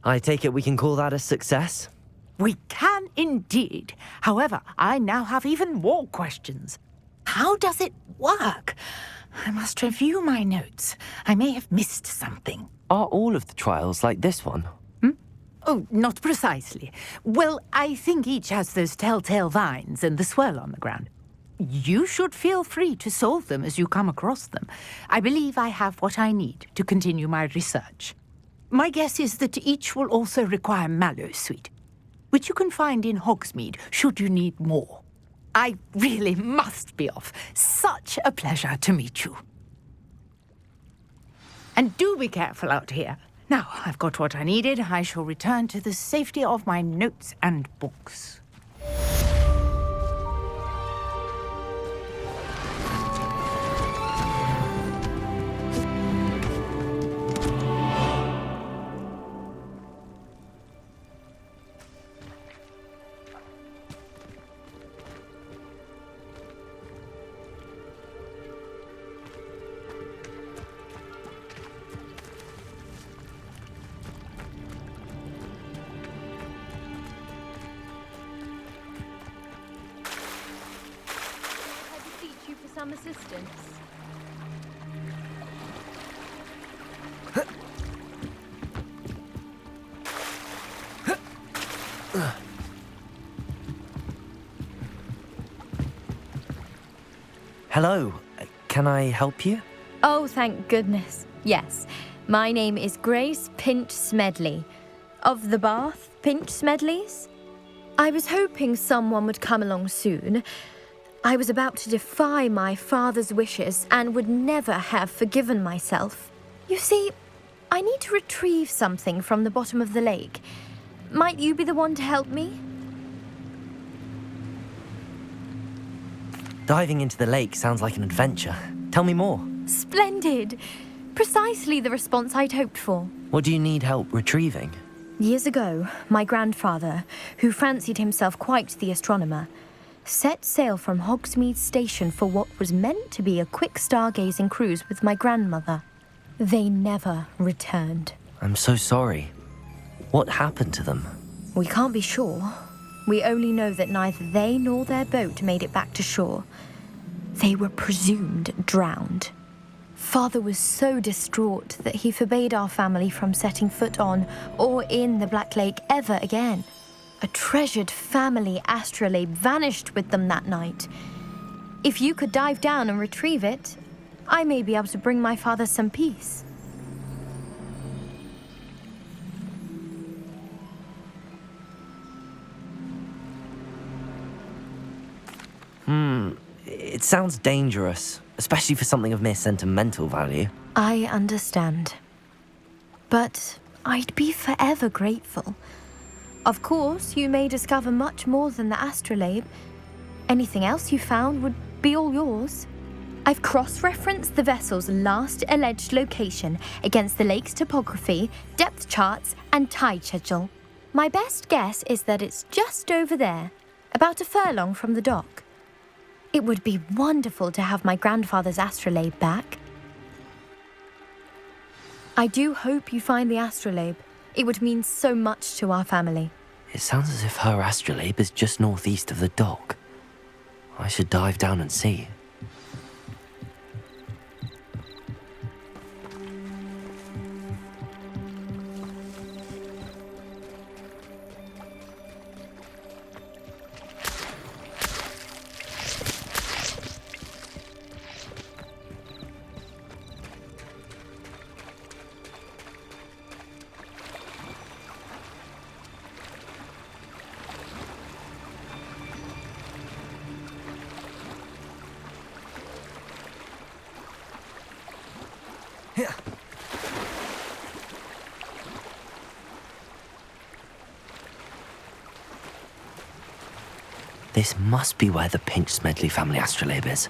I take it we can call that a success? We can indeed. However, I now have even more questions. How does it work? I must review my notes. I may have missed something. Are all of the trials like this one? Oh, not precisely. Well, I think each has those telltale vines and the swirl on the ground. You should feel free to solve them as you come across them. I believe I have what I need to continue my research. My guess is that each will also require mallowsweet, which you can find in Hogsmeade should you need more. I really must be off. Such a pleasure to meet you. And do be careful out here. Now, I've got what I needed. I shall return to the safety of my notes and books. Some assistance. Hello, can I help you? Oh, thank goodness. Yes, my name is Grace Pinch Smedley, of the Bath Pinch Smedleys. I was hoping someone would come along soon. I was about to defy my father's wishes and would never have forgiven myself. You see, I need to retrieve something from the bottom of the lake. Might you be the one to help me? Diving into the lake sounds like an adventure. Tell me more. Splendid! Precisely the response I'd hoped for. What do you need help retrieving? Years ago, my grandfather, who fancied himself quite the astronomer, set sail from Hogsmeade Station for what was meant to be a quick stargazing cruise with my grandmother. They never returned. I'm so sorry. What happened to them? We can't be sure. We only know that neither they nor their boat made it back to shore. They were presumed drowned. Father was so distraught that he forbade our family from setting foot on or in the Black Lake ever again. A treasured family astrolabe vanished with them that night. If you could dive down and retrieve it, I may be able to bring my father some peace. It sounds dangerous, especially for something of mere sentimental value. I understand. But I'd be forever grateful. Of course, you may discover much more than the astrolabe. Anything else you found would be all yours. I've cross-referenced the vessel's last alleged location against the lake's topography, depth charts, and tide schedule. My best guess is that it's just over there, about a furlong from the dock. It would be wonderful to have my grandfather's astrolabe back. I do hope you find the astrolabe. It would mean so much to our family. It sounds as if her astrolabe is just northeast of the dock. I should dive down and see. This must be where the Pinch Smedley family astrolabe is.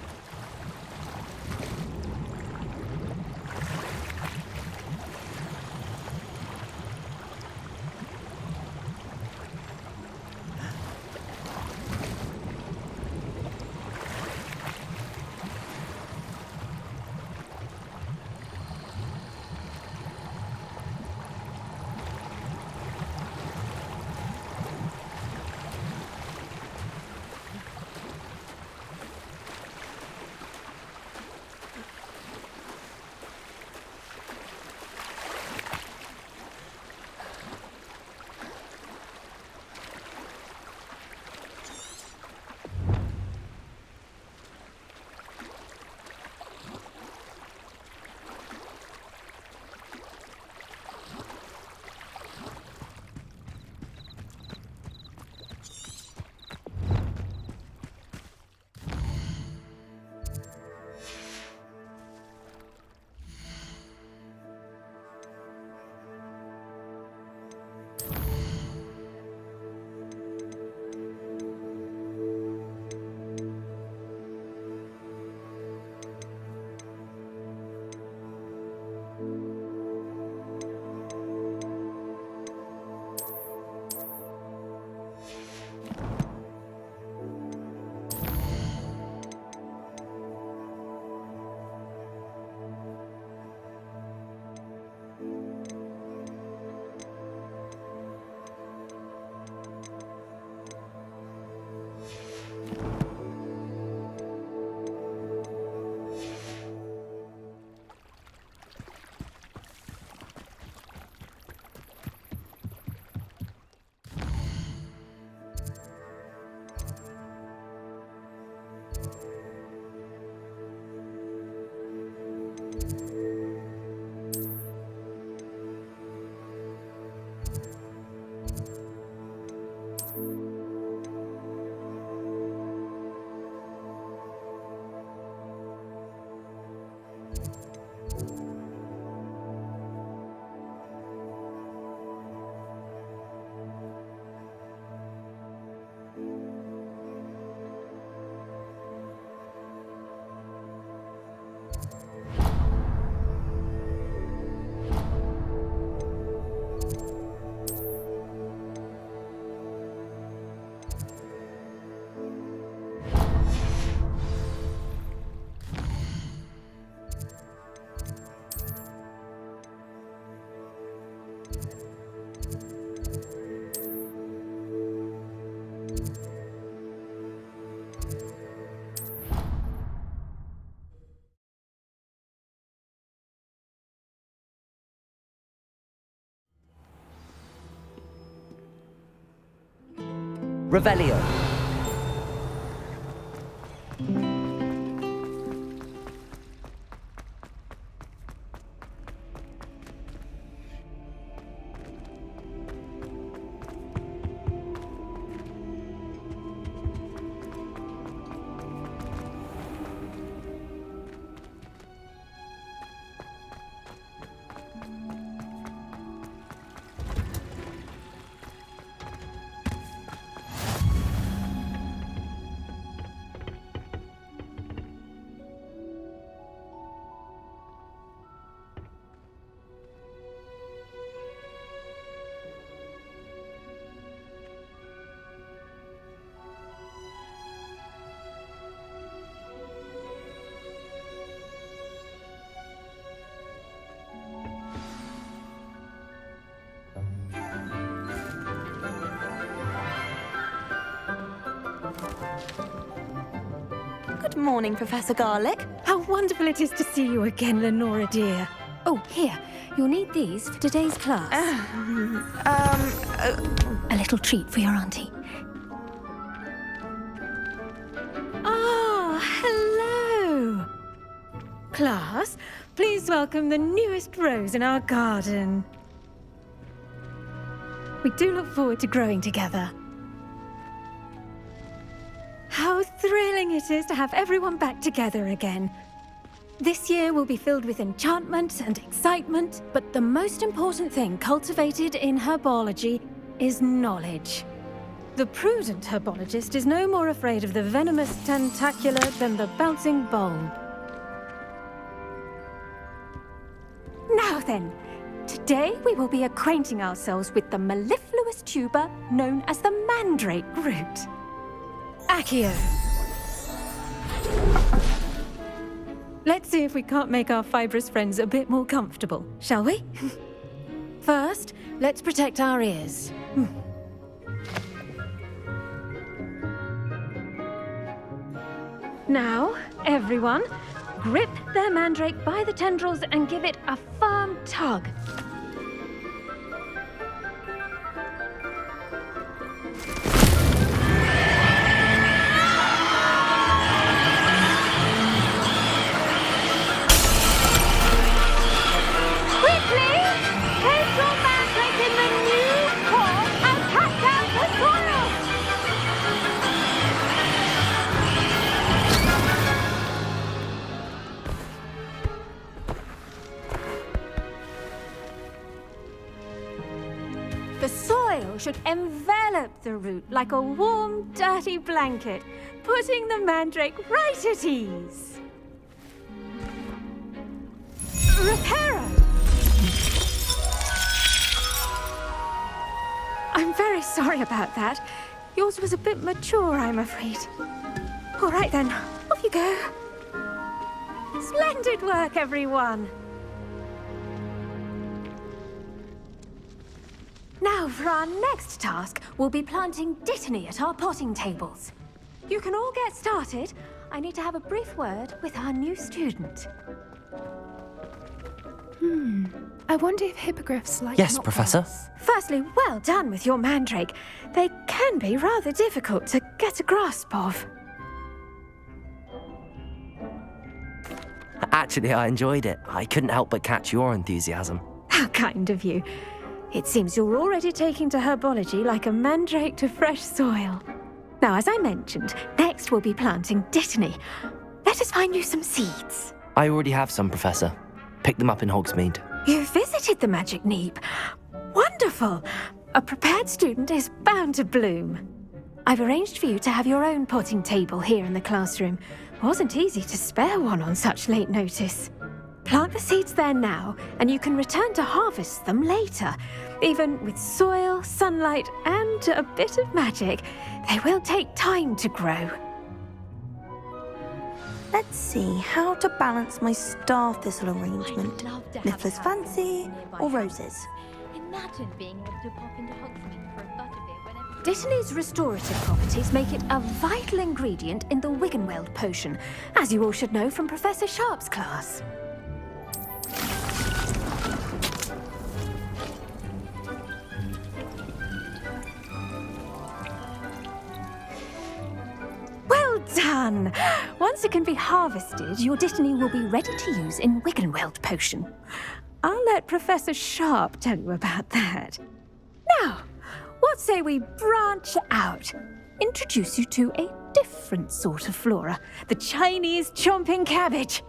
Revelio. Good morning, Professor Garlic. How wonderful it is to see you again, Lenora dear. Oh, here. You'll need these for today's class. A little treat for your auntie. Oh, hello. Class, please welcome the newest rose in our garden. We do look forward to growing together. How thrilling it is to have everyone back together again. This year will be filled with enchantment and excitement, but the most important thing cultivated in herbology is knowledge. The prudent herbologist is no more afraid of the venomous tentacula than the bouncing bulb. Now then, today we will be acquainting ourselves with the mellifluous tuber known as the mandrake root. Accio. Let's see if we can't make our fibrous friends a bit more comfortable, shall we? First, let's protect our ears. Now, everyone, grip their mandrake by the tendrils and give it a firm tug. The soil should envelop the root like a warm, dirty blanket, putting the mandrake right at ease. Reparo! I'm very sorry about that. Yours was a bit mature, I'm afraid. All right then, off you go. Splendid work, everyone. Now, for our next task, we'll be planting dittany at our potting tables. You can all get started. I need to have a brief word with our new student. I wonder if hippogriffs like Yes, not Professor. plants. Firstly, well done with your mandrake. They can be rather difficult to get a grasp of. Actually, I enjoyed it. I couldn't help but catch your enthusiasm. How kind of you. It seems you're already taking to herbology like a mandrake to fresh soil. Now, as I mentioned, next we'll be planting dittany. Let us find you some seeds. I already have some, Professor. Picked them up in Hogsmeade. You visited the Magic Neep. Wonderful! A prepared student is bound to bloom. I've arranged for you to have your own potting table here in the classroom. Wasn't easy to spare one on such late notice. Plant the seeds there now, and you can return to harvest them later. Even with soil, sunlight, and a bit of magic, they will take time to grow. Let's see how to balance my star thistle arrangement. Niffler's fancy or roses? Imagine being able to pop into Hogsmeade for a butterbeer whenever... Dittany's restorative properties make it a vital ingredient in the Wiggenweld potion, as you all should know from Professor Sharp's class. done. Once it can be harvested, your Dittany will be ready to use in Wiggenweld potion. I'll let Professor Sharp tell you about that. Now, what say we branch out? Introduce you to a different sort of flora, the Chinese chomping cabbage.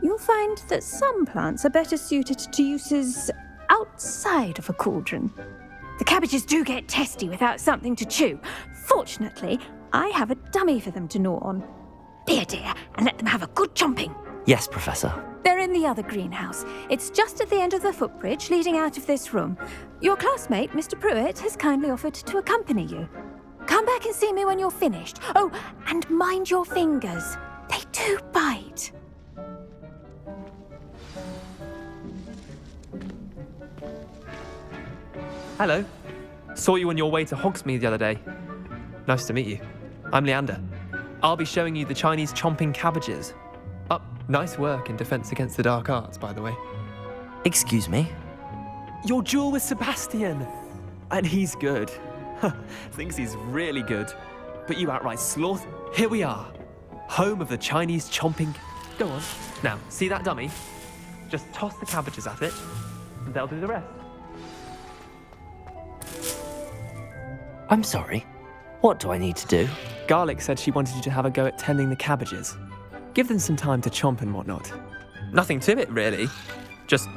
You'll find that some plants are better suited to uses outside of a cauldron. The cabbages do get testy without something to chew. Fortunately, I have a dummy for them to gnaw on. Be a dear and let them have a good chomping. Yes, Professor. They're in the other greenhouse. It's just at the end of the footbridge leading out of this room. Your classmate, Mr. Pruitt, has kindly offered to accompany you. Come back and see me when you're finished. Oh, and mind your fingers. They do bite. Hello. Saw you on your way to Hogsmeade the other day. Nice to meet you. I'm Leander. I'll be showing you the Chinese chomping cabbages. Nice work in Defense Against the Dark Arts, by the way. Excuse me? Your duel with Sebastian! And he's good. Thinks he's really good. But you outright sloth. Here we are. Home of the Chinese chomping... Go on. Now, see that dummy? Just toss the cabbages at it, and they'll do the rest. I'm sorry. What do I need to do? Garlic said she wanted you to have a go at tending the cabbages. Give them some time to chomp and whatnot. Nothing to it, really. Just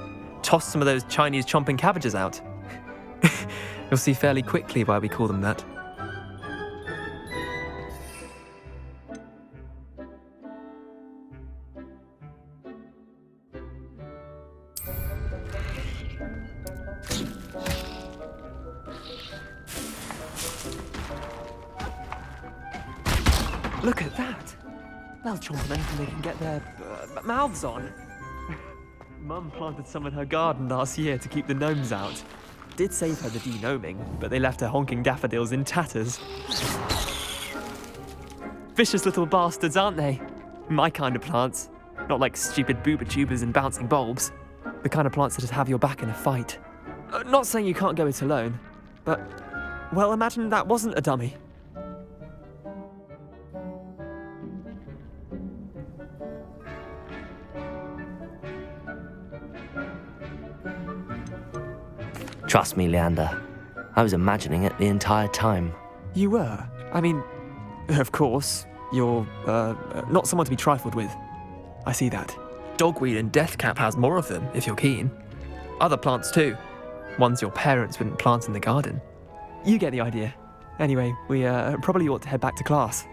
toss some of those Chinese chomping cabbages out. You'll see fairly quickly why we call them that. Look at that! They'll chomp on anything they can get their mouths on. Mum planted some in her garden last year to keep the gnomes out. Did save her the de-gnoming, but they left her honking daffodils in tatters. Vicious little bastards, aren't they? My kind of plants. Not like stupid booba tubers and bouncing bulbs. The kind of plants that just have your back in a fight. Not saying you can't go it alone, but... well, imagine that wasn't a dummy. Trust me, Leander. I was imagining it the entire time. You were? I mean, of course, you're, not someone to be trifled with. I see that. Dogweed and deathcap has more of them, if you're keen. Other plants too. Ones your parents wouldn't plant in the garden. You get the idea. Anyway, we, probably ought to head back to class.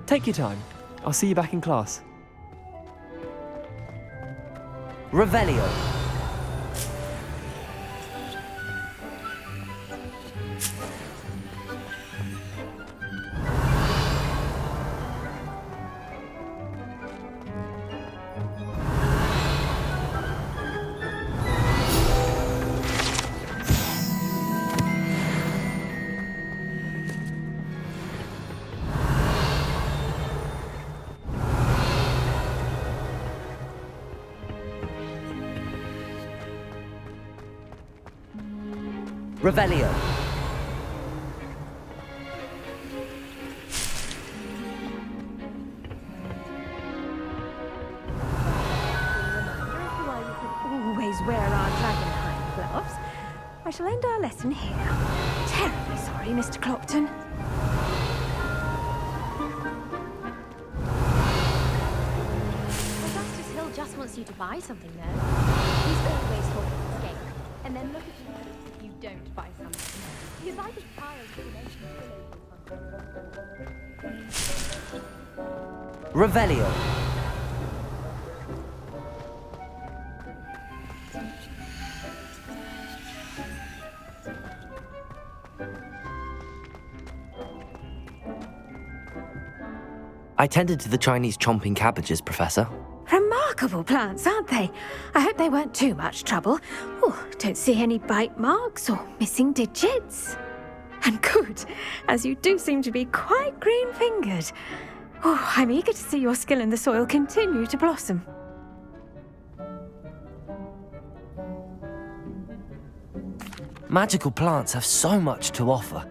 Take your time. I'll see you back in class. Revelio. Revelio. Always wear our dragonhide gloves. I shall end our lesson here. Terribly sorry, Mr. Clopton. Augustus Hill just wants you to buy something, though. He's always talking his game. And then look at you if you don't buy something. Because I think Kyle's donation Revelio. I tended to the Chinese chomping cabbages, Professor. Remarkable plants, aren't they? I hope they weren't too much trouble. Oh, don't see any bite marks or missing digits. And good, as you do seem to be quite green-fingered. Oh, I'm eager to see your skill in the soil continue to blossom. Magical plants have so much to offer.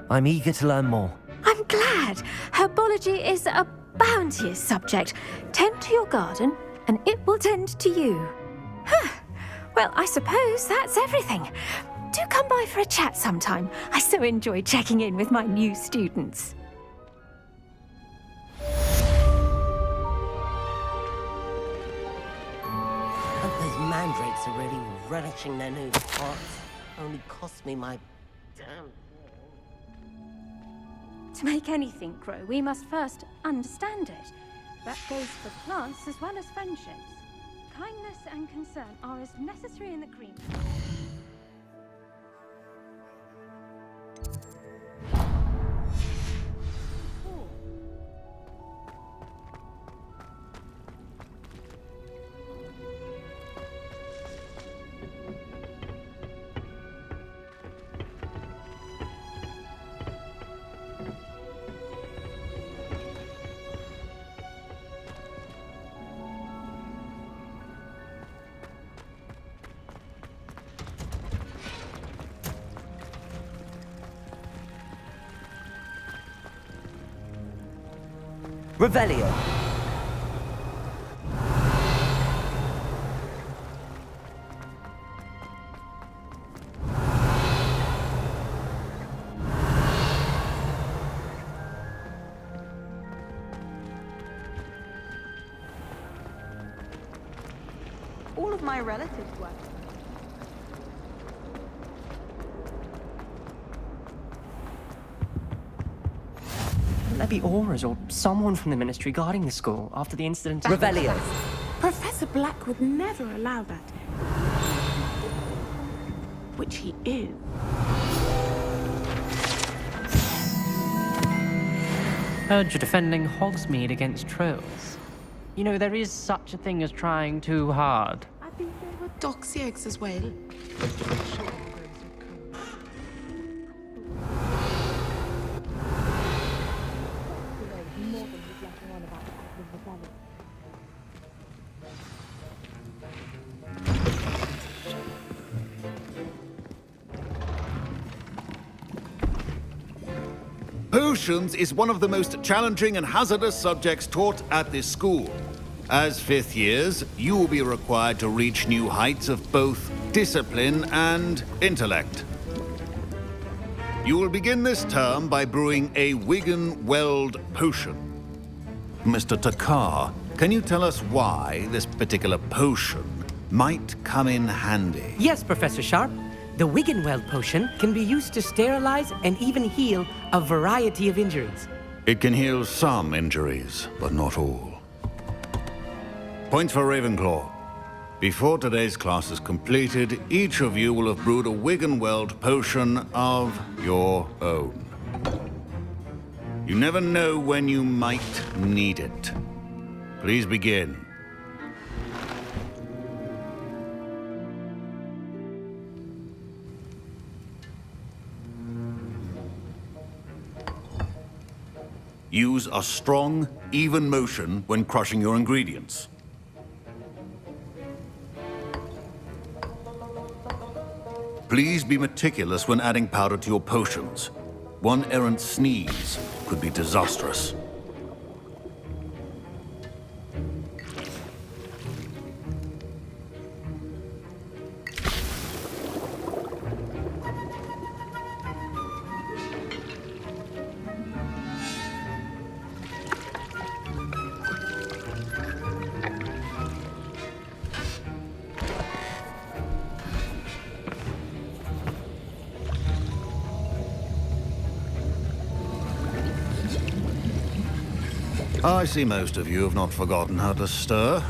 I'm eager to learn more. I'm glad. Herbology is a bounteous subject. Tend to your garden, and it will tend to you. Well, I suppose that's everything. Do come by for a chat sometime. I so enjoy checking in with my new students. Those mandrakes are really relishing their new pots. Only cost me my damn... To make anything grow, we must first understand it. That goes for plants as well as friendships. Kindness and concern are as necessary in the green. Revelio. All of my relatives work. There be auras or someone from the ministry guarding the school after the incident. Revelio. Professor Black would never allow that. Which he is. Heard you're defending Hogsmeade against trolls. You know, there is such a thing as trying too hard. I think there were doxy eggs as well. Potions is one of the most challenging and hazardous subjects taught at this school. As fifth years, you will be required to reach new heights of both discipline and intellect. You will begin this term by brewing a Wigan-Weld potion. Mr. Takar, can you tell us why this particular potion might come in handy? Yes, Professor Sharp. The Wigan-Weld potion can be used to sterilize and even heal a variety of injuries. It can heal some injuries, but not all. Points for Ravenclaw. Before today's class is completed, each of you will have brewed a Wigan-Weld potion of your own. You never know when you might need it. Please begin. Use a strong, even motion when crushing your ingredients. Please be meticulous when adding powder to your potions. One errant sneeze could be disastrous. I see most of you have not forgotten how to stir.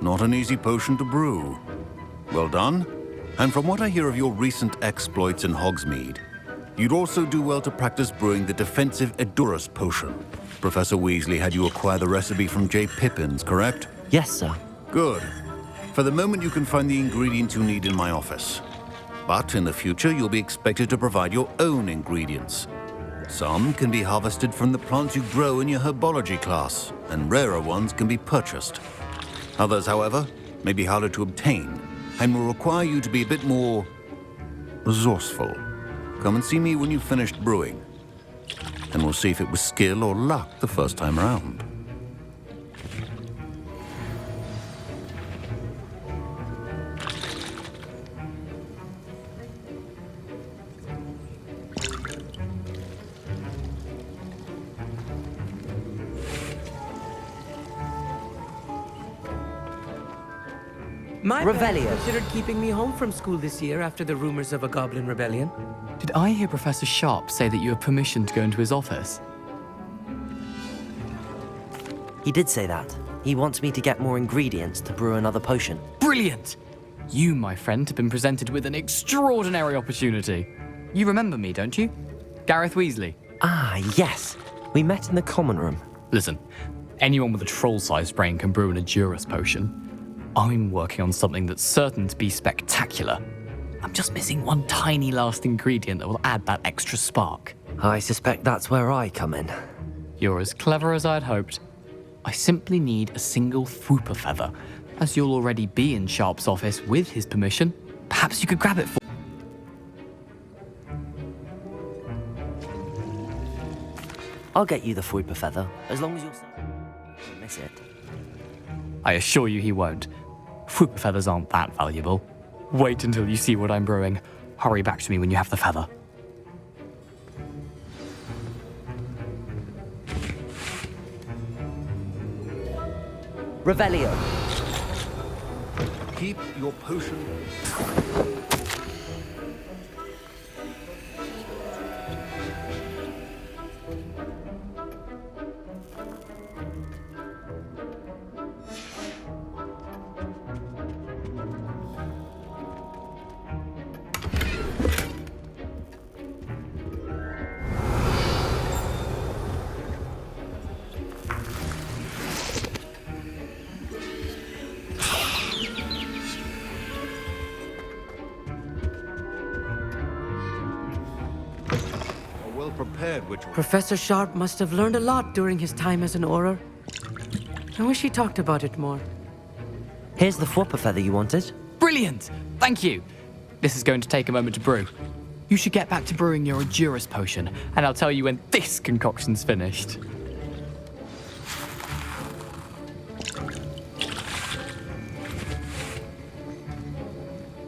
Not an easy potion to brew. Well done. And from what I hear of your recent exploits in Hogsmeade, you'd also do well to practice brewing the defensive Edurus potion. Professor Weasley had you acquire the recipe from J. Pippins, correct? Yes, sir. Good. For the moment, you can find the ingredients you need in my office. But in the future, you'll be expected to provide your own ingredients. Some can be harvested from the plants you grow in your herbology class, and rarer ones can be purchased. Others, however, may be harder to obtain, and will require you to be a bit more resourceful. Come and see me when you've finished brewing. And we'll see if it was skill or luck the first time round. My Revelio. parents considered keeping me home from school this year after the rumors of a goblin rebellion. Did I hear Professor Sharp say that you have permission to go into his office? He did say that. He wants me to get more ingredients to brew another potion. Brilliant! You, my friend, have been presented with an extraordinary opportunity. You remember me, don't you? Gareth Weasley. Ah, yes. We met in the common room. Listen, anyone with a troll-sized brain can brew an Edurus potion. I'm working on something that's certain to be spectacular. I'm just missing one tiny last ingredient that will add that extra spark. I suspect that's where I come in. You're as clever as I'd hoped. I simply need a single Fwooper feather. As you'll already be in Sharp's office with his permission, perhaps you could grab it for... I'll get you the Fwooper feather, as long as you're certain miss it. I assure you he won't. Fwooper feathers aren't that valuable. Wait until you see what I'm brewing. Hurry back to me when you have the feather. Revelio. Keep your potion. Professor Sharp must have learned a lot during his time as an Auror. I wish he talked about it more. Here's the Fwooper feather you wanted. Brilliant! Thank you! This is going to take a moment to brew. You should get back to brewing your Edurus potion, and I'll tell you when this concoction's finished.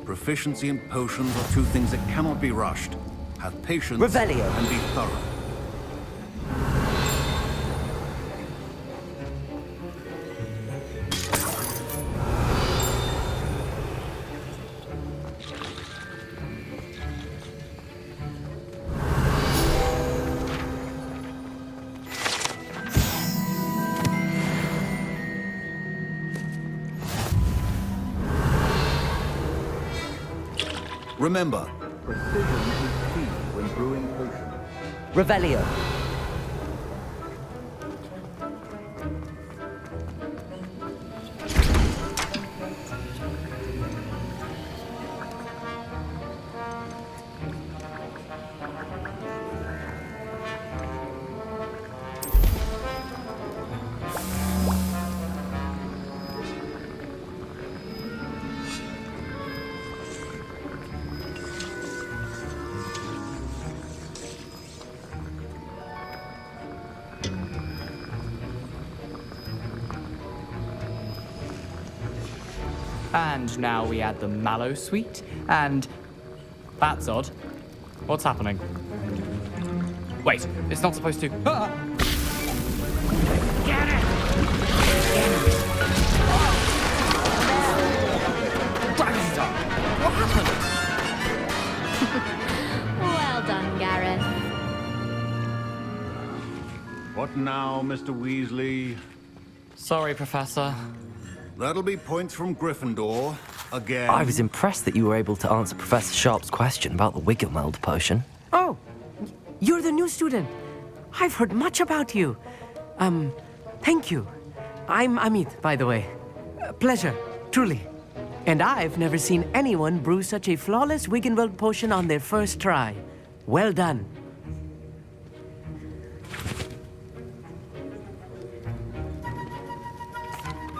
Proficiency in potions are two things that cannot be rushed. Have patience Revelio. and be thorough. Remember, precision is key when brewing potions. Revelio. And now we add the mallow sweet, and... That's odd. What's happening? Wait, it's not supposed to... Ah! Get it! What happened? Well done, Gareth. What now, Mr. Weasley? Sorry, Professor. That'll be points from Gryffindor, again. I was impressed that you were able to answer Professor Sharp's question about the Wiggenweld potion. Oh, you're the new student. I've heard much about you. Thank you. I'm Amit, by the way. Pleasure, truly. And I've never seen anyone brew such a flawless Wiggenweld potion on their first try. Well done.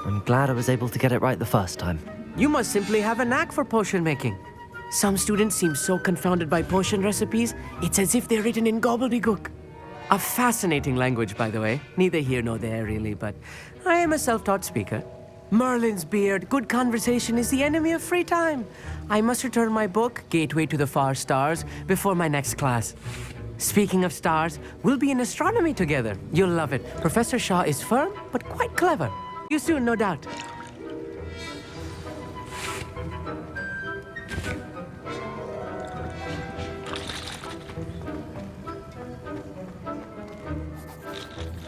I'm glad I was able to get it right the first time. You must simply have a knack for potion making. Some students seem so confounded by potion recipes, it's as if they're written in gobbledygook. A fascinating language, by the way. Neither here nor there, really, but I am a self-taught speaker. Merlin's beard, good conversation is the enemy of free time. I must return my book, Gateway to the Far Stars, before my next class. Speaking of stars, we'll be in astronomy together. You'll love it. Professor Shaw is firm, but quite clever. You soon, no doubt.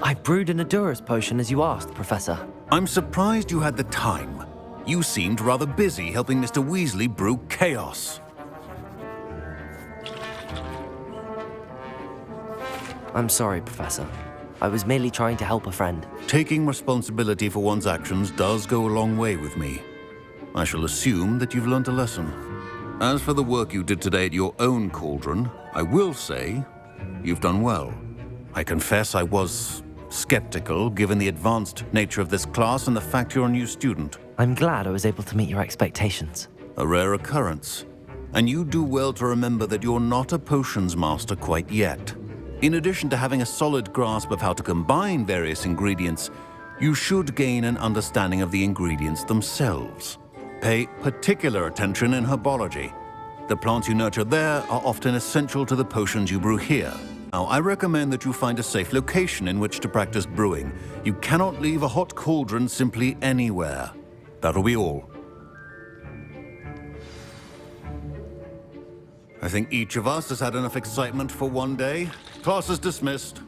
I brewed an Adurus potion as you asked, Professor. I'm surprised you had the time. You seemed rather busy helping Mr. Weasley brew chaos. I'm sorry, Professor. I was merely trying to help a friend. Taking responsibility for one's actions does go a long way with me. I shall assume that you've learnt a lesson. As for the work you did today at your own cauldron, I will say you've done well. I confess I was skeptical, given the advanced nature of this class and the fact you're a new student. I'm glad I was able to meet your expectations. A rare occurrence. And you do well to remember that you're not a potions master quite yet. In addition to having a solid grasp of how to combine various ingredients, you should gain an understanding of the ingredients themselves. Pay particular attention in herbology. The plants you nurture there are often essential to the potions you brew here. Now, I recommend that you find a safe location in which to practice brewing. You cannot leave a hot cauldron simply anywhere. That'll be all. I think each of us has had enough excitement for one day. Class is dismissed.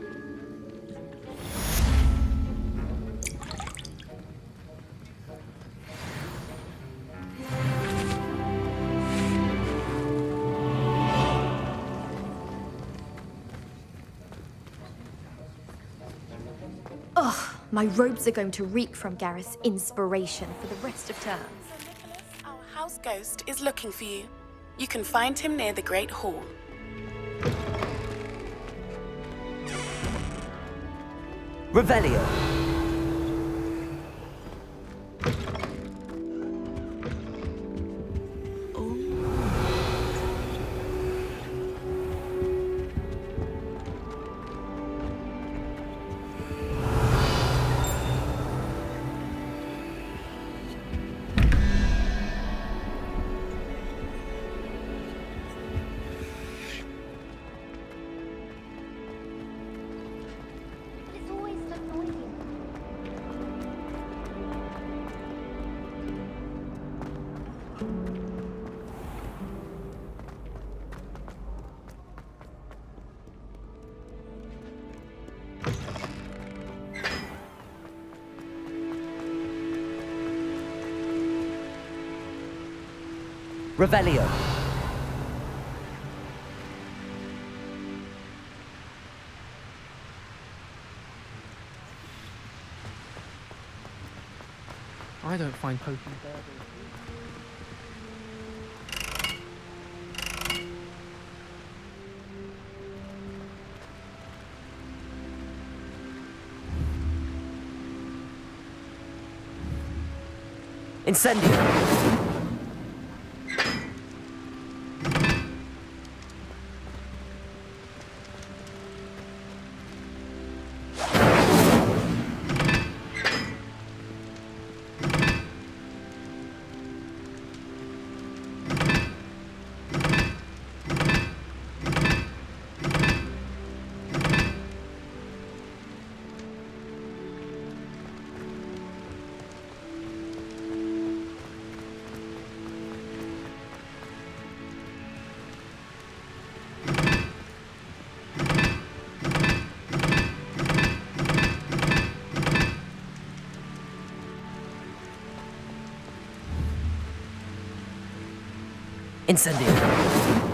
Ugh, my robes are going to reek from Gareth's inspiration for the rest of term. Our house ghost is looking for you. You can find him near the Great Hall. Revelio. Revelio. I don't find potions there. Incendio. Incendio.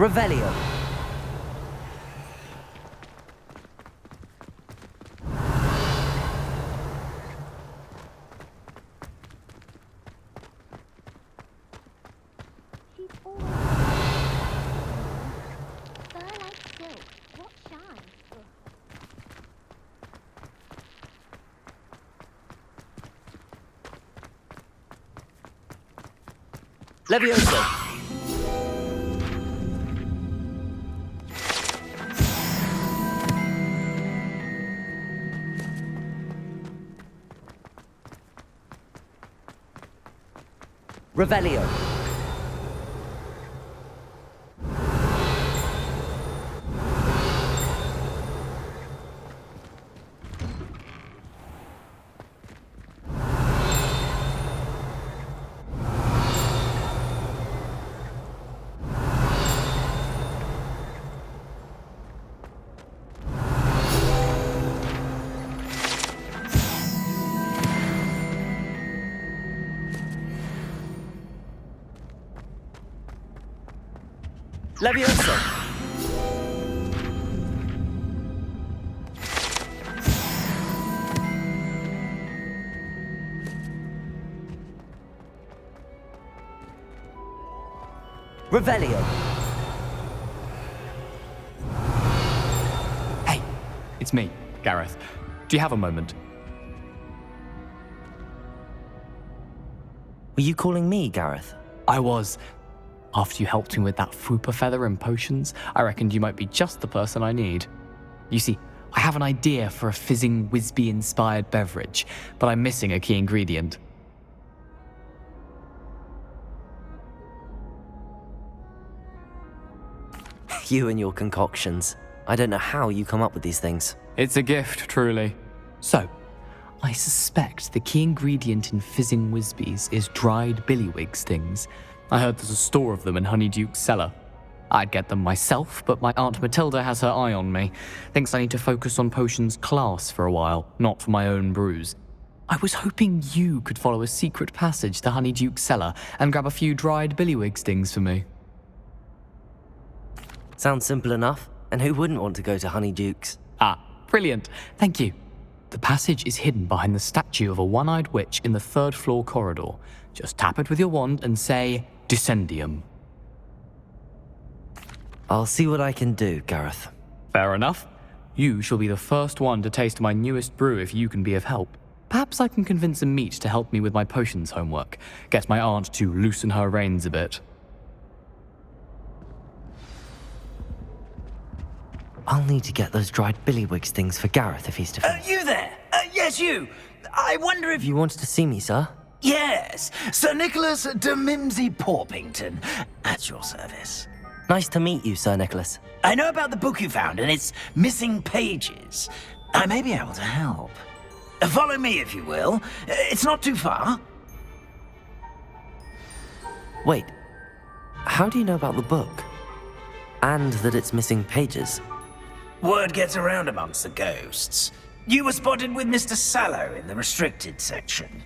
Revelio. Levioso. Revelio. Levioso. Revelio. Hey, it's me, Gareth. Do you have a moment? Were you calling me, Gareth? I was. After you helped me with that Fupa feather and potions, I reckoned you might be just the person I need. You see, I have an idea for a fizzing Whizbee-inspired beverage, but I'm missing a key ingredient. You and your concoctions. I don't know how you come up with these things. It's a gift, truly. So, I suspect the key ingredient in fizzing Whizbees is dried billywig stings. I heard there's a store of them in Honeyduke's cellar. I'd get them myself, but my Aunt Matilda has her eye on me. Thinks I need to focus on potions class for a while, not for my own brews. I was hoping you could follow a secret passage to Honeyduke's cellar and grab a few dried billywig stings for me. Sounds simple enough. And who wouldn't want to go to Honeyduke's? Ah, brilliant. Thank you. The passage is hidden behind the statue of a one-eyed witch in the third-floor corridor. Just tap it with your wand and say, Descendium. I'll see what I can do, Gareth. Fair enough. You shall be the first one to taste my newest brew if you can be of help. Perhaps I can convince a meat to help me with my potions homework. Get my aunt to loosen her reins a bit. I'll need to get those dried billywig stings for Gareth if he's to finish. You there? Yes, you. I wonder if You wanted to see me, sir? Yes, Sir Nicholas de Mimsy Porpington, at your service. Nice to meet you, Sir Nicholas. I know about the book you found and its missing pages. I may be able to help. Follow me, if you will. It's not too far. Wait, how do you know about the book? And that it's missing pages? Word gets around amongst the ghosts. You were spotted with Mr. Sallow in the restricted section.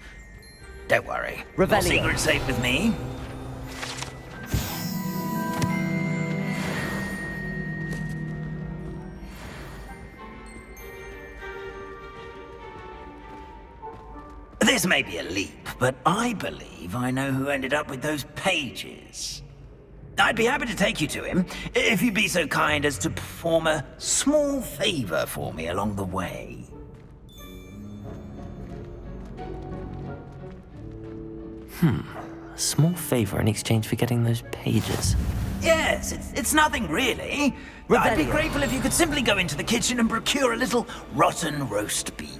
Don't worry. Your Revelio. secret's safe with me. This may be a leap, but I believe I know who ended up with those pages. I'd be happy to take you to him, if you'd be so kind as to perform a small favor for me along the way. A small favor in exchange for getting those pages. Yes, it's nothing really. I'd be Revelio. grateful if you could simply go into the kitchen and procure a little rotten roast beef.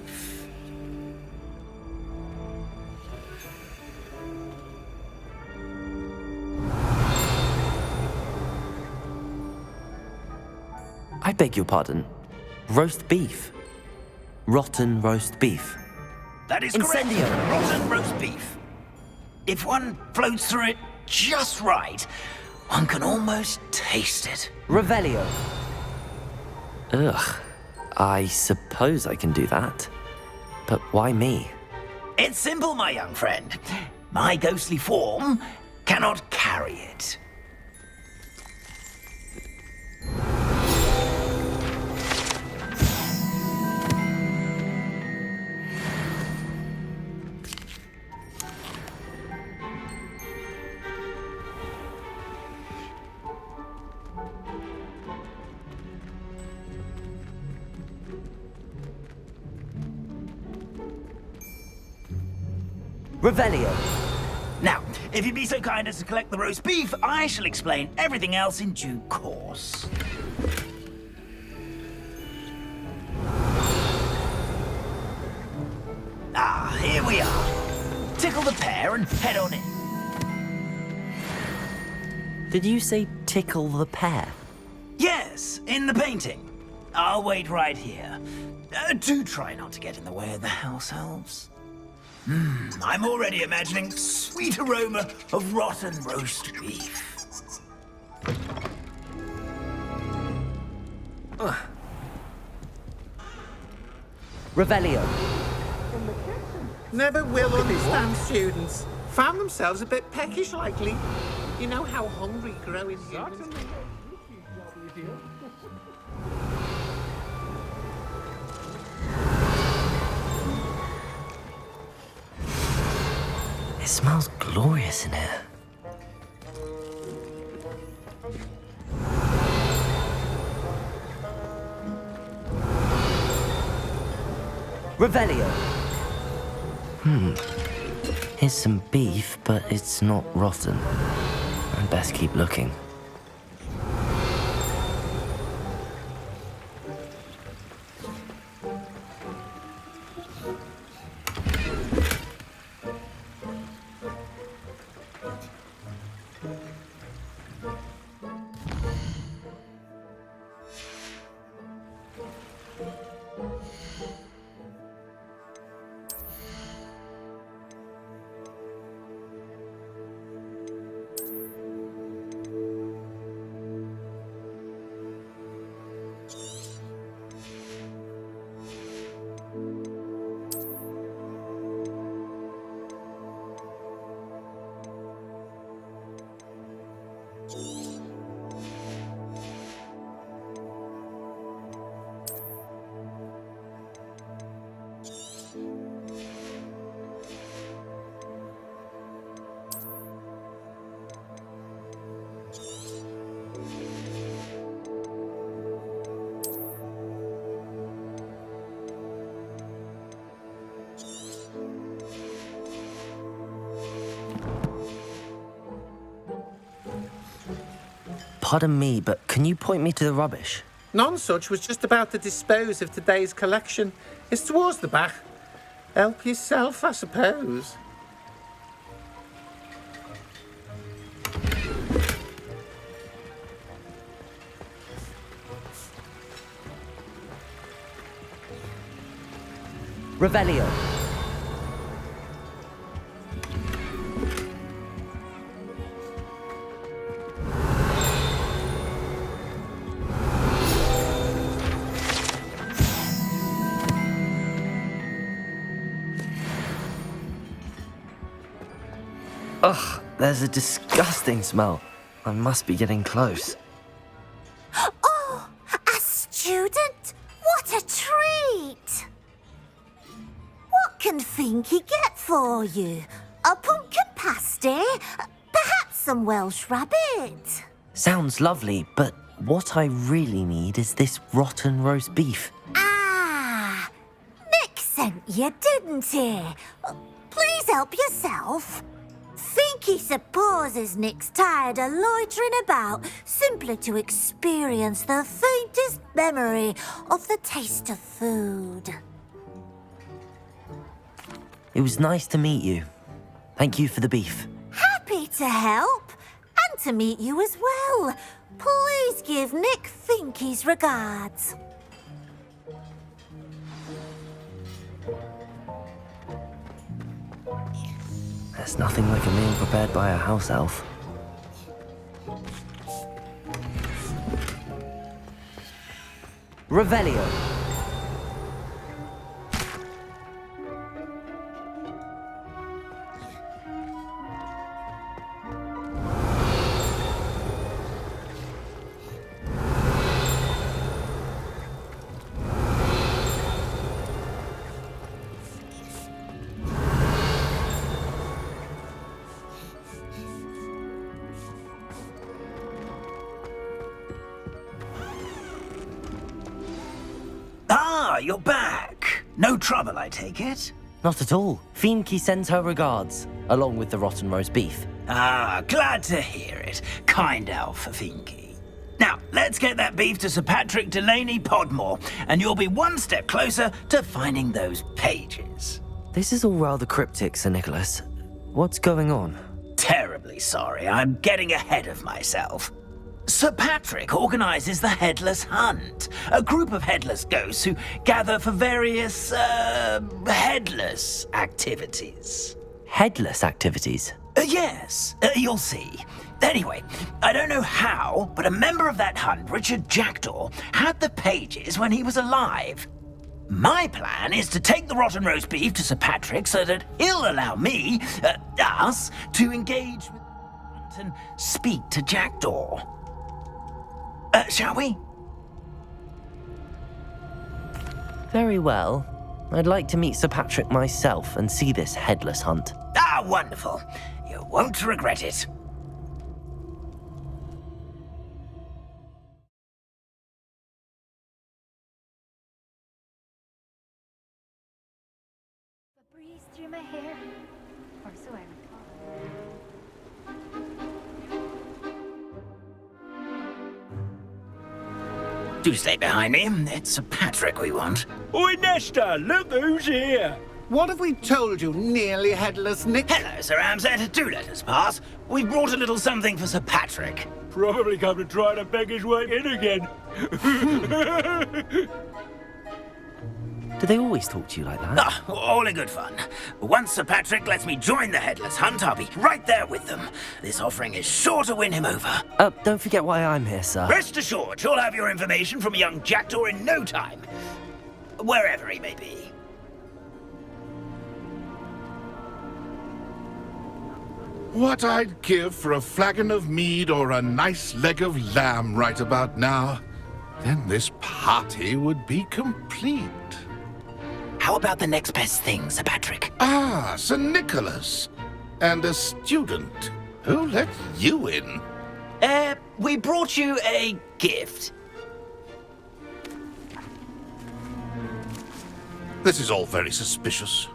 I beg your pardon. Roast beef. Rotten roast beef. That is Incendio. correct. Rotten roast beef. If one floats through it just right, one can almost taste it. Revelio. Ugh. I suppose I can do that. But why me? It's simple, my young friend. My ghostly form cannot carry it. Revelio. Now, if you'd be so kind as to collect the roast beef, I shall explain everything else in due course. Ah, here we are. Tickle the pear and head on in. Did you say tickle the pear? Yes, in the painting. I'll wait right here. Do try not to get in the way of the house elves. I'm already imagining sweet aroma of rotten roast beef. Revelio. Never will understand students. Found themselves a bit peckish lately. You know how hungry growing humans... It smells glorious in here. Revelio. Here's some beef, but it's not rotten. I'd best keep looking. Pardon me, but can you point me to the rubbish? None such was just about to dispose of today's collection. It's towards the back. Help yourself, I suppose. Revelio. Ugh, there's a disgusting smell. I must be getting close. Oh, a student? What a treat! What can Finky get for you? A pumpkin pasty? Perhaps some Welsh rabbit? Sounds lovely, but what I really need is this rotten roast beef. Ah, Nick sent you, didn't he? Please help yourself. Finky supposes Nick's tired of loitering about simply to experience the faintest memory of the taste of food. It was nice to meet you. Thank you for the beef. Happy to help, and to meet you as well. Please give Nick Finky's regards. There's nothing like a meal prepared by a house elf. Revelio. Ah, you're back. No trouble, I take it? Not at all. Fienke sends her regards, along with the rotten roast beef. Ah, glad to hear it. Kind elf, Fienke. Now, let's get that beef to Sir Patrick Delaney Podmore, and you'll be one step closer to finding those pages. This is all rather cryptic, Sir Nicholas. What's going on? Terribly sorry, I'm getting ahead of myself. Sir Patrick organises the Headless Hunt, a group of headless ghosts who gather for various, headless activities. Headless activities? Yes, you'll see. Anyway, I don't know how, but a member of that hunt, Richard Jackdaw, had the pages when he was alive. My plan is to take the rotten roast beef to Sir Patrick so that he'll allow me, us, to engage with the hunt and speak to Jackdaw. Shall we? Very well. I'd like to meet Sir Patrick myself and see this headless hunt. Ah, wonderful. You won't regret it. A breeze through my hair, or so I recall. Do stay behind me. It's Sir Patrick we want. Oi, Nesta, look who's here. What have we told you, nearly headless Nick? Hello, Sir Ramsay. Do let us pass. We've brought a little something for Sir Patrick. Probably come to try to beg his way in again. Do they always talk to you like that? Ah, all in good fun. Once Sir Patrick lets me join the Headless Hunt, I'll be right there with them. This offering is sure to win him over. Don't forget why I'm here, sir. Rest assured, you'll have your information from young Jackdaw in no time. Wherever he may be. What I'd give for a flagon of mead or a nice leg of lamb right about now. Then this party would be complete. How about the next best thing, Sir Patrick? Ah, Sir Nicholas. And a student. Who let you in? We brought you a gift. This is all very suspicious.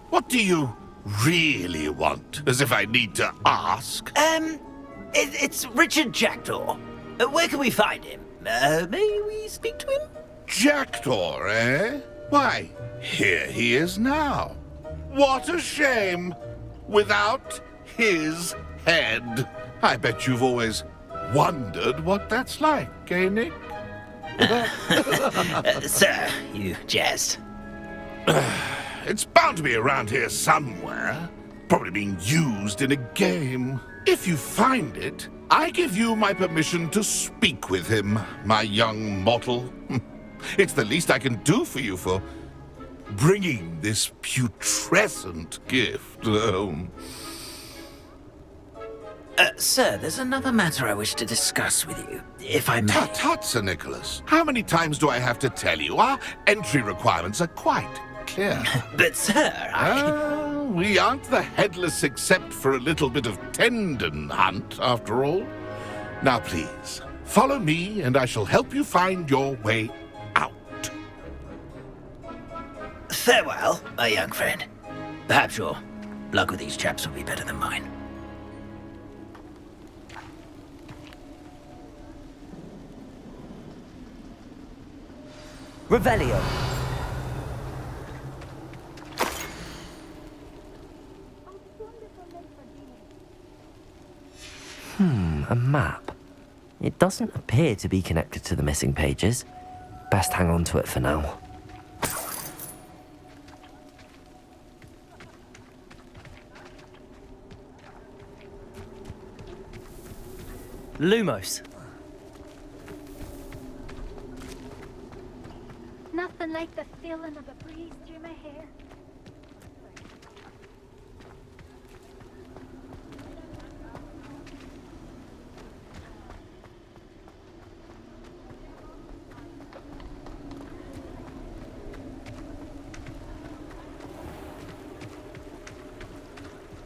What do you really want? As if I need to ask. It's Richard Jackdaw. Where can we find him? May we speak to him? Jackdaw, eh? Why, here he is now. What a shame. Without his head. I bet you've always wondered what that's like, eh, Nick? Sir, you jest. It's bound to be around here somewhere. Probably being used in a game. If you find it, I give you my permission to speak with him, my young mortal. It's the least I can do for you for bringing this putrescent gift home. Sir, there's another matter I wish to discuss with you, if I may. Tut, tut, Sir Nicholas. How many times do I have to tell you? Our entry requirements are quite clear. But, sir, we aren't the headless except for a little bit of tendon hunt, after all. Now, please, follow me, and I shall help you find your way out. Farewell, my young friend. Perhaps your luck with these chaps will be better than mine. Revelio. A map. It doesn't appear to be connected to the missing pages. Best hang on to it for now. Lumos. Nothing like the feeling of a breeze through my hair.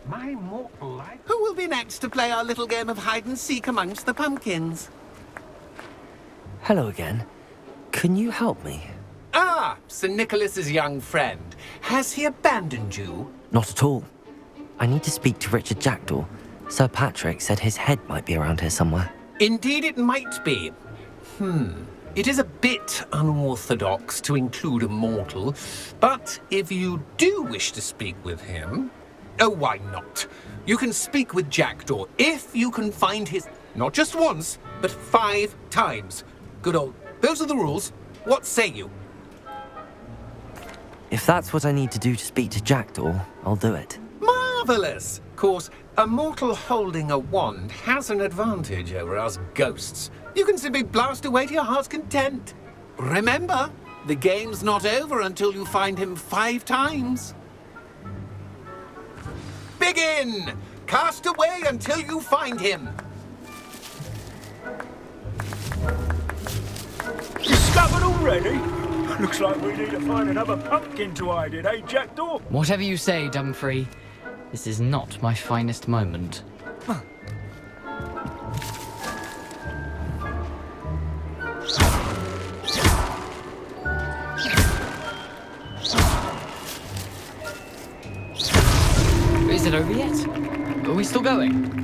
My mortal life. Who will be next to play our little game of hide and seek amongst the pumpkins? Hello again. Can you help me? Ah, Sir Nicholas's young friend. Has he abandoned you? Not at all. I need to speak to Richard Jackdaw. Sir Patrick said his head might be around here somewhere. Indeed it might be. It is a bit unorthodox to include a mortal, but if you do wish to speak with him... Oh, why not? You can speak with Jackdaw if you can find his... Not just once, but 5 times. Good old... Those are the rules. What say you? If that's what I need to do to speak to Jackdaw, I'll do it. Marvellous! Of course, a mortal holding a wand has an advantage over us ghosts. You can simply blast away to your heart's content. Remember, the game's not over until you find him 5 times. Begin! Cast away until you find him. Discovered already? Looks like we need to find another pumpkin to hide in, eh, Jackdaw? Whatever you say, Dumfrey. This is not my finest moment. Is it over yet? Are we still going?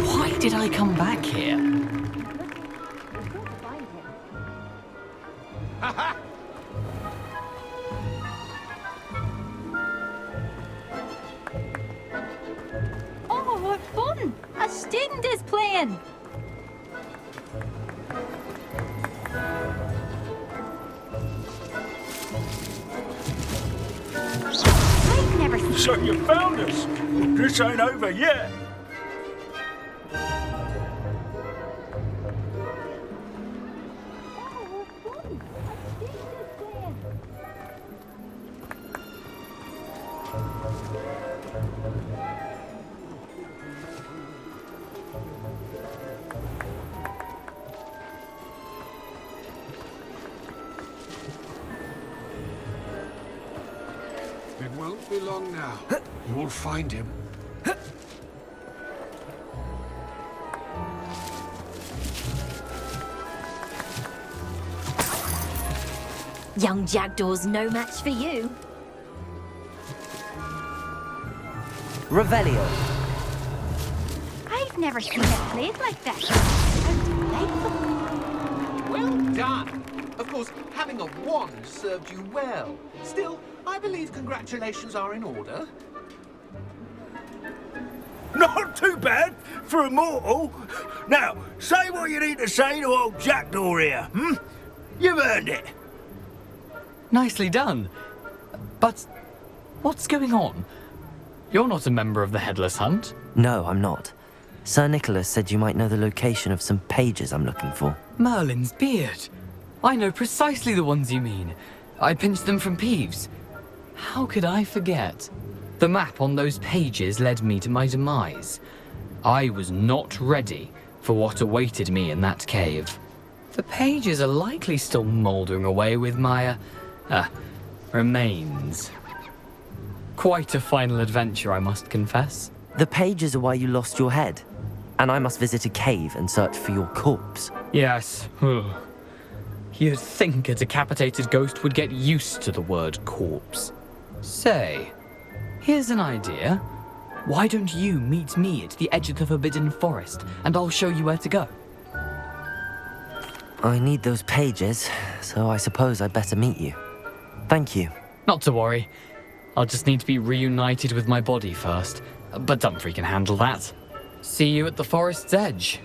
Why did I come back here? Oh, what fun! A student is playing! I've never seen... So you found us? This ain't over yet. It won't be long now. You will find him. Young Jackdaw's no match for you. Revelio. I've never seen it played like that. How delightful. Well done. Of course, having a wand served you well. Still, I believe congratulations are in order. Not too bad for a mortal. Now, say what you need to say to old Jackdaw here, You've earned it. Nicely done. But what's going on? You're not a member of the Headless Hunt? No, I'm not. Sir Nicholas said you might know the location of some pages I'm looking for. Merlin's beard. I know precisely the ones you mean. I pinched them from Peeves. How could I forget? The map on those pages led me to my demise. I was not ready for what awaited me in that cave. The pages are likely still mouldering away with my, remains. Quite a final adventure, I must confess. The pages are why you lost your head, and I must visit a cave and search for your corpse. Yes. You'd think a decapitated ghost would get used to the word corpse. Say, here's an idea. Why don't you meet me at the edge of the Forbidden Forest, and I'll show you where to go? I need those pages, so I suppose I'd better meet you. Thank you. Not to worry. I'll just need to be reunited with my body first, but Dumfrey can handle that. See you at the forest's edge.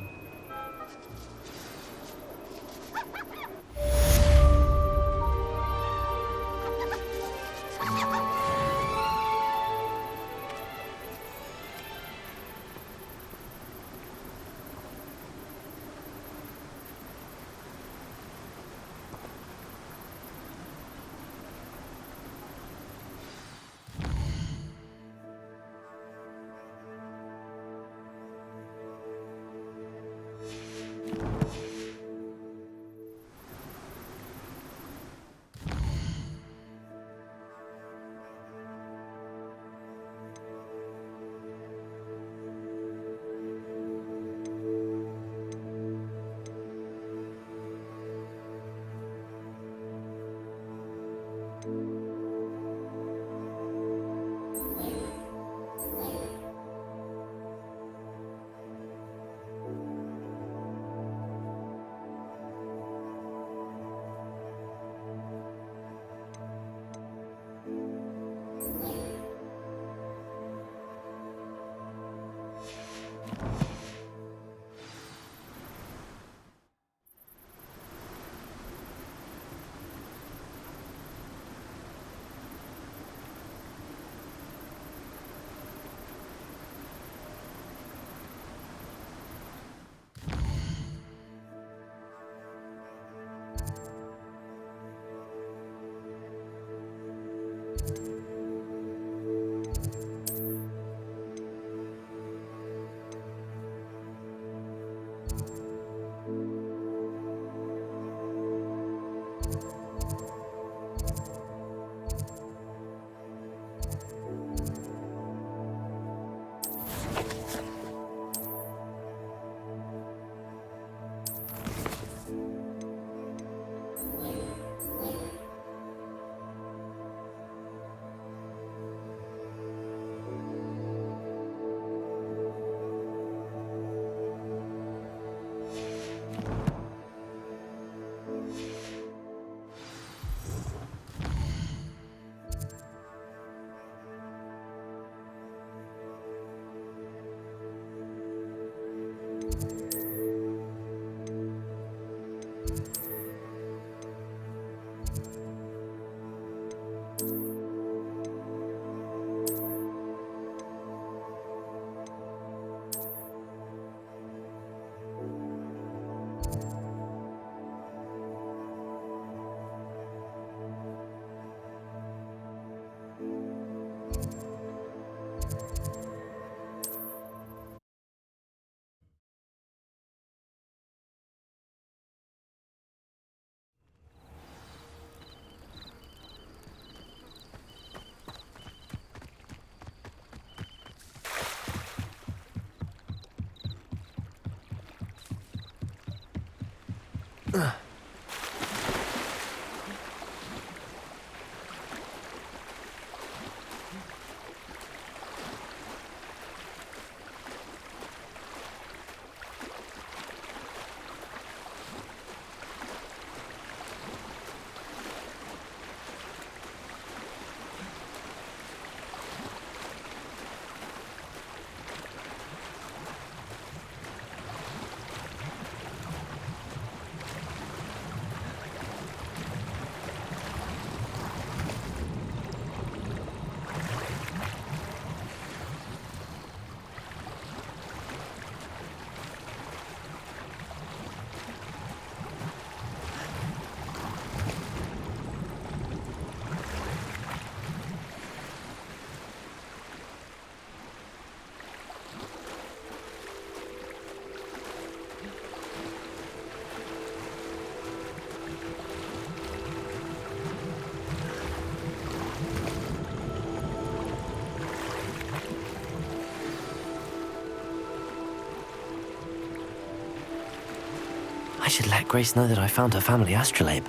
I should let Grace know that I found her family astrolabe.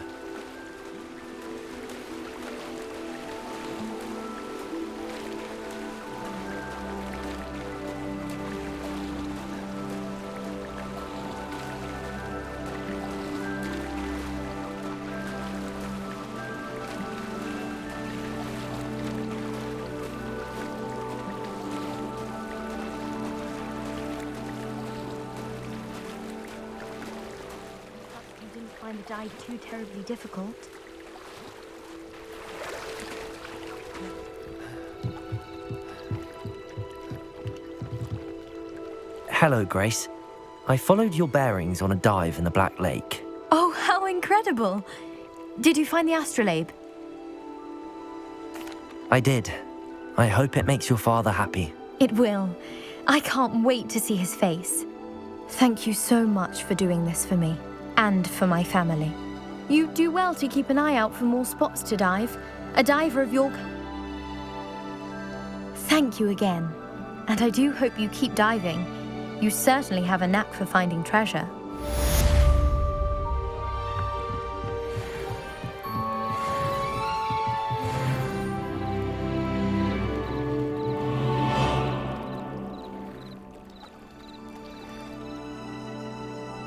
Find the dive too terribly difficult. Hello, Grace. I followed your bearings on a dive in the Black Lake. Oh, how incredible! Did you find the astrolabe? I did. I hope it makes your father happy. It will. I can't wait to see his face. Thank you so much for doing this for me. And for my family. You do well to keep an eye out for more spots to dive. A diver of your... Thank you again. And I do hope you keep diving. You certainly have a knack for finding treasure.